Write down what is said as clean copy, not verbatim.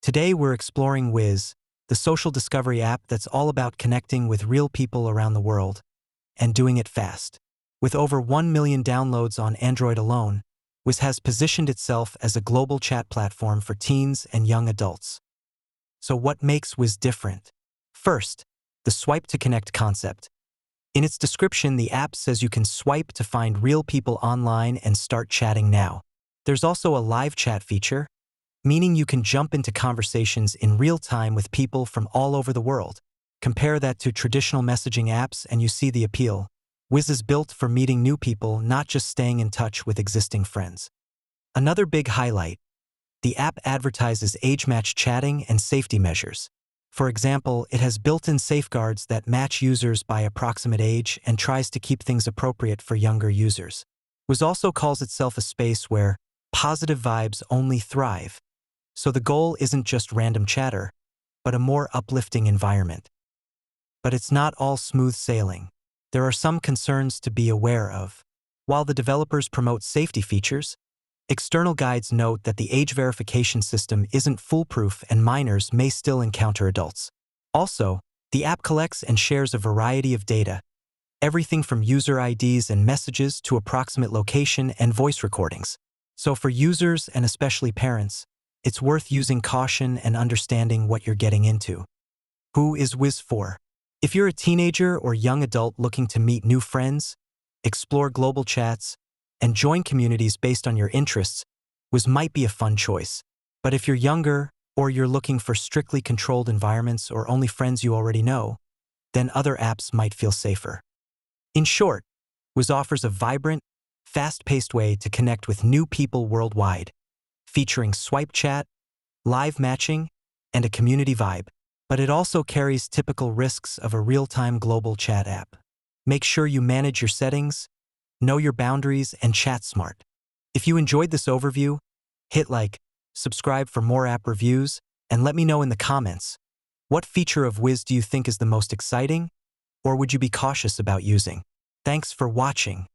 Today we're exploring Wizz, the social discovery app that's all about connecting with real people around the world and doing it fast. With over 1 million downloads on Android alone, Wizz has positioned itself as a global chat platform for teens and young adults. So what makes Wizz different? First, the swipe to connect concept. In its description, the app says you can swipe to find real people online and start chatting now. There's also a live chat feature, meaning you can jump into conversations in real time with people from all over the world. Compare that to traditional messaging apps and you see the appeal. Wizz is built for meeting new people, not just staying in touch with existing friends. Another big highlight: the app advertises age-matched chatting and safety measures. For example, it has built-in safeguards that match users by approximate age and tries to keep things appropriate for younger users. Wizz also calls itself a space where positive vibes only thrive. So the goal isn't just random chatter, but a more uplifting environment. But it's not all smooth sailing. There are some concerns to be aware of. While the developers promote safety features, external guides note that the age verification system isn't foolproof and minors may still encounter adults. Also, the app collects and shares a variety of data, everything from user IDs and messages to approximate location and voice recordings. So for users and especially parents, it's worth using caution and understanding what you're getting into. Who is Wizz for? If you're a teenager or young adult looking to meet new friends, explore global chats, and join communities based on your interests, Wizz might be a fun choice. But if you're younger, or you're looking for strictly controlled environments or only friends you already know, then other apps might feel safer. In short, Wizz offers a vibrant, fast-paced way to connect with new people worldwide, featuring swipe chat, live matching, and a community vibe. But it also carries typical risks of a real-time global chat app. Make sure you manage your settings, know your boundaries, and chat smart. If you enjoyed this overview, hit like, subscribe for more app reviews, and let me know in the comments, what feature of Wizz do you think is the most exciting, or would you be cautious about using? Thanks for watching.